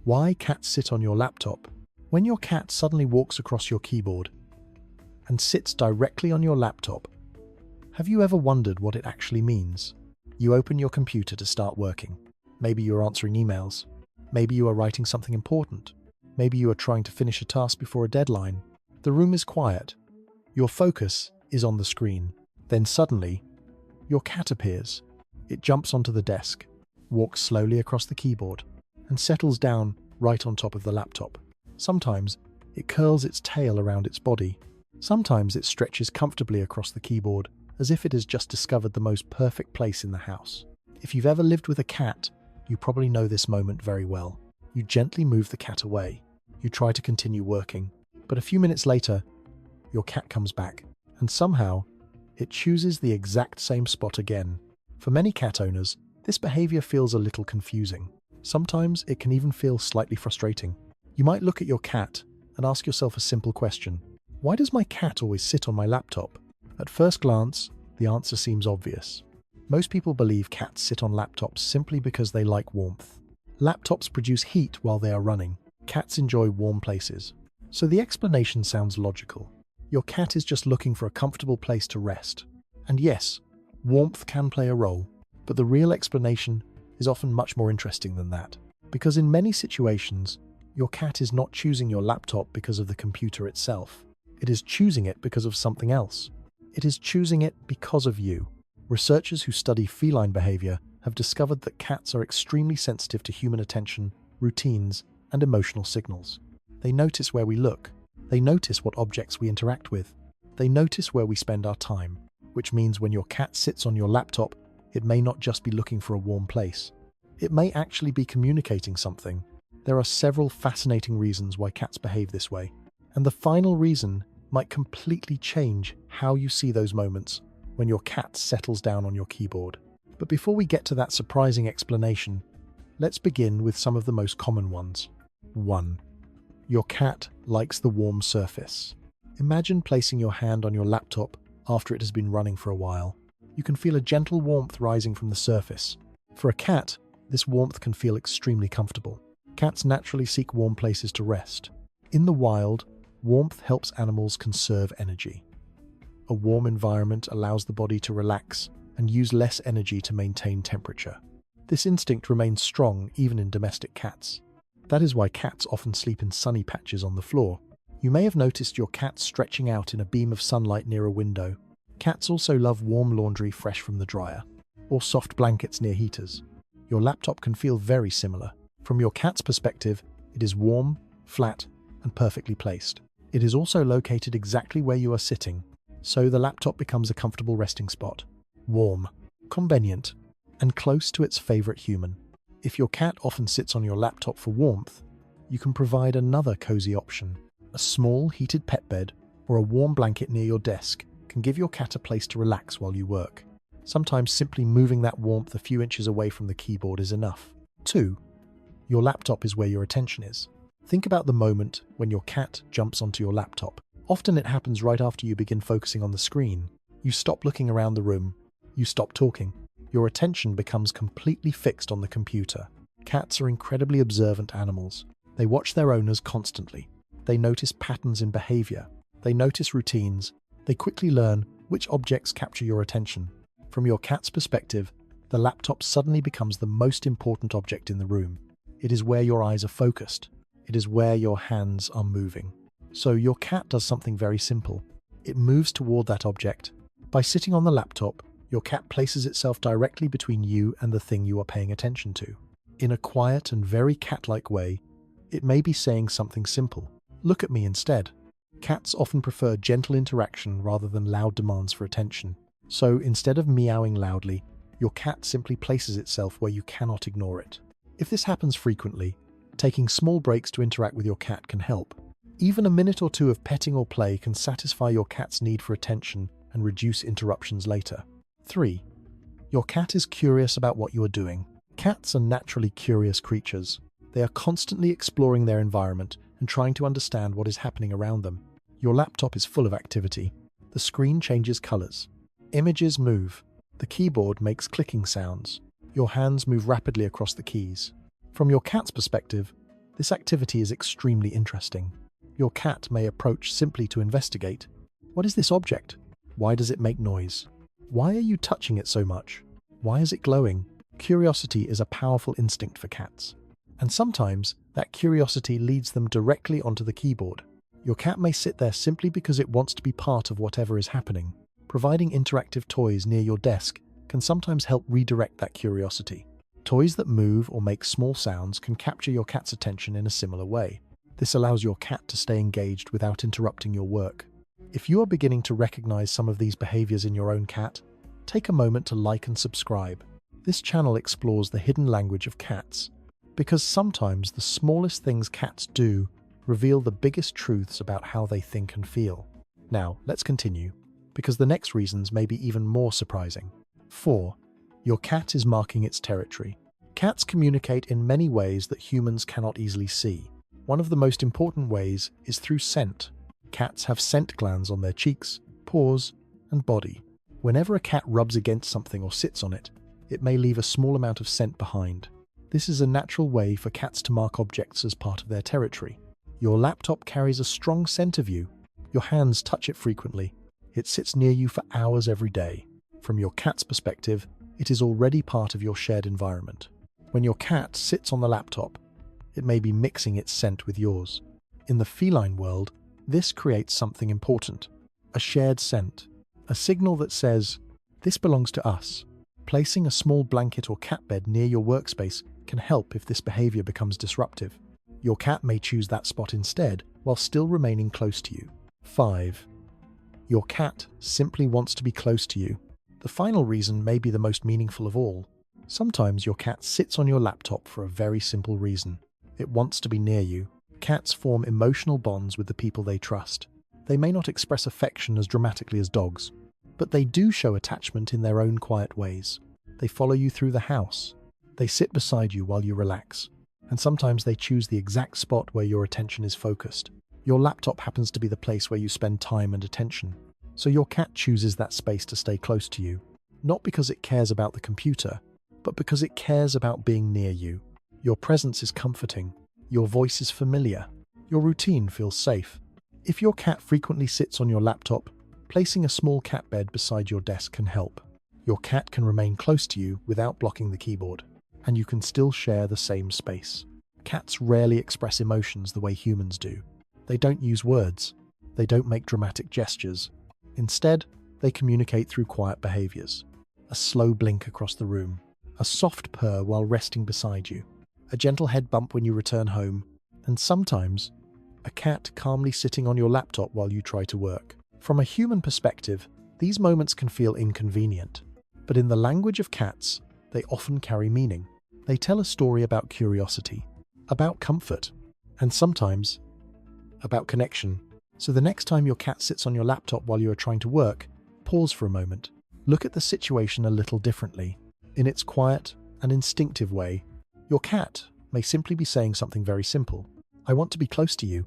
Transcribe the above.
Why cats sit on your laptop? When your cat suddenly walks across your keyboard and sits directly on your laptop, have you ever wondered what it actually means? You open your computer to start working. Maybe you're answering emails. Maybe you are writing something important. Maybe you are trying to finish a task before a deadline. The room is quiet. Your focus is on the screen. Then suddenly, your cat appears. It jumps onto the desk, walks slowly across the keyboard, and settles down right on top of the laptop. Sometimes it curls its tail around its body. Sometimes it stretches comfortably across the keyboard, as if it has just discovered the most perfect place in the house. If you've ever lived with a cat, you probably know this moment very well. You gently move the cat away. You try to continue working, but a few minutes later, your cat comes back, and somehow, it chooses the exact same spot again. For many cat owners, this behavior feels a little confusing. Sometimes it can even feel slightly frustrating. You might look at your cat and ask yourself a simple question. Why does my cat always sit on my laptop? At first glance, the answer seems obvious. Most people believe cats sit on laptops simply because they like warmth. Laptops produce heat while they are running. Cats enjoy warm places. So the explanation sounds logical. Your cat is just looking for a comfortable place to rest. And yes, warmth can play a role, but the real explanation is often much more interesting than that. Because in many situations, your cat is not choosing your laptop because of the computer itself. It is choosing it because of something else. It is choosing it because of you. Researchers who study feline behavior have discovered that cats are extremely sensitive to human attention, routines, and emotional signals. They notice where we look. They notice what objects we interact with. They notice where we spend our time, which means when your cat sits on your laptop, it may not just be looking for a warm place. It may actually be communicating something. There are several fascinating reasons why cats behave this way, and the final reason might completely change how you see those moments when your cat settles down on your keyboard. But before we get to that surprising explanation, let's begin with some of the most common ones. 1. Your cat likes the warm surface. Imagine placing your hand on your laptop after it has been running for a while. You can feel a gentle warmth rising from the surface. For a cat, this warmth can feel extremely comfortable. Cats naturally seek warm places to rest. In the wild, warmth helps animals conserve energy. A warm environment allows the body to relax and use less energy to maintain temperature. This instinct remains strong even in domestic cats. That is why cats often sleep in sunny patches on the floor. You may have noticed your cat stretching out in a beam of sunlight near a window. Cats also love warm laundry fresh from the dryer, or soft blankets near heaters. Your laptop can feel very similar. From your cat's perspective, it is warm, flat, and perfectly placed. It is also located exactly where you are sitting, so the laptop becomes a comfortable resting spot. Warm, convenient, and close to its favorite human. If your cat often sits on your laptop for warmth, you can provide another cozy option. A small heated pet bed or a warm blanket near your desk can give your cat a place to relax while you work. Sometimes simply moving that warmth a few inches away from the keyboard is enough. 2. Your laptop is where your attention is. Think about the moment when your cat jumps onto your laptop. Often it happens right after you begin focusing on the screen. You stop looking around the room. You stop talking. Your attention becomes completely fixed on the computer. Cats are incredibly observant animals. They watch their owners constantly. They notice patterns in behavior. They notice routines. They quickly learn which objects capture your attention. From your cat's perspective, the laptop suddenly becomes the most important object in the room. It is where your eyes are focused. It is where your hands are moving. So your cat does something very simple. It moves toward that object. By sitting on the laptop, your cat places itself directly between you and the thing you are paying attention to. In a quiet and very cat-like way, it may be saying something simple. Look at me instead. Cats often prefer gentle interaction rather than loud demands for attention. So instead of meowing loudly, your cat simply places itself where you cannot ignore it. If this happens frequently, taking small breaks to interact with your cat can help. Even a minute or two of petting or play can satisfy your cat's need for attention and reduce interruptions later. 3. Your cat is curious about what you are doing. Cats are naturally curious creatures. They are constantly exploring their environment and trying to understand what is happening around them. Your laptop is full of activity. The screen changes colors. Images move. The keyboard makes clicking sounds. Your hands move rapidly across the keys. From your cat's perspective, This activity is extremely interesting. Your cat may approach simply to investigate. What is this object? Why does it make noise? Why are you touching it so much? Why is it glowing? Curiosity is a powerful instinct for cats. And sometimes that curiosity leads them directly onto the keyboard. Your cat may sit there simply because it wants to be part of whatever is happening. Providing interactive toys near your desk can sometimes help redirect that curiosity. Toys that move or make small sounds can capture your cat's attention in a similar way. This allows your cat to stay engaged without interrupting your work. If you are beginning to recognize some of these behaviors in your own cat, take a moment to like and subscribe. This channel explores the hidden language of cats, because sometimes the smallest things cats do reveal the biggest truths about how they think and feel. Now, let's continue, because the next reasons may be even more surprising. 4. Your cat is marking its territory. Cats communicate in many ways that humans cannot easily see. One of the most important ways is through scent. Cats have scent glands on their cheeks, paws, and body. Whenever a cat rubs against something or sits on it, it may leave a small amount of scent behind. This is a natural way for cats to mark objects as part of their territory. Your laptop carries a strong scent of you. Your hands touch it frequently. It sits near you for hours every day. From your cat's perspective, it is already part of your shared environment. When your cat sits on the laptop, it may be mixing its scent with yours. In the feline world, this creates something important: a shared scent, a signal that says, "This belongs to us." Placing a small blanket or cat bed near your workspace can help if this behavior becomes disruptive. Your cat may choose that spot instead, while still remaining close to you. 5. Your cat simply wants to be close to you. The final reason may be the most meaningful of all. Sometimes your cat sits on your laptop for a very simple reason. It wants to be near you. Cats form emotional bonds with the people they trust. They may not express affection as dramatically as dogs, but they do show attachment in their own quiet ways. They follow you through the house. They sit beside you while you relax. And sometimes they choose the exact spot where your attention is focused. Your laptop happens to be the place where you spend time and attention. So your cat chooses that space to stay close to you, not because it cares about the computer, but because it cares about being near you. Your presence is comforting. Your voice is familiar. Your routine feels safe. If your cat frequently sits on your laptop, placing a small cat bed beside your desk can help. Your cat can remain close to you without blocking the keyboard, and you can still share the same space. Cats rarely express emotions the way humans do. They don't use words. They don't make dramatic gestures. Instead, they communicate through quiet behaviors. A slow blink across the room, a soft purr while resting beside you, a gentle head bump when you return home, and sometimes a cat calmly sitting on your laptop while you try to work. From a human perspective, these moments can feel inconvenient, but in the language of cats, they often carry meaning. They tell a story about curiosity, about comfort, and sometimes about connection. So the next time your cat sits on your laptop while you are trying to work, pause for a moment. Look at the situation a little differently. In its quiet and instinctive way, your cat may simply be saying something very simple. "I want to be close to you."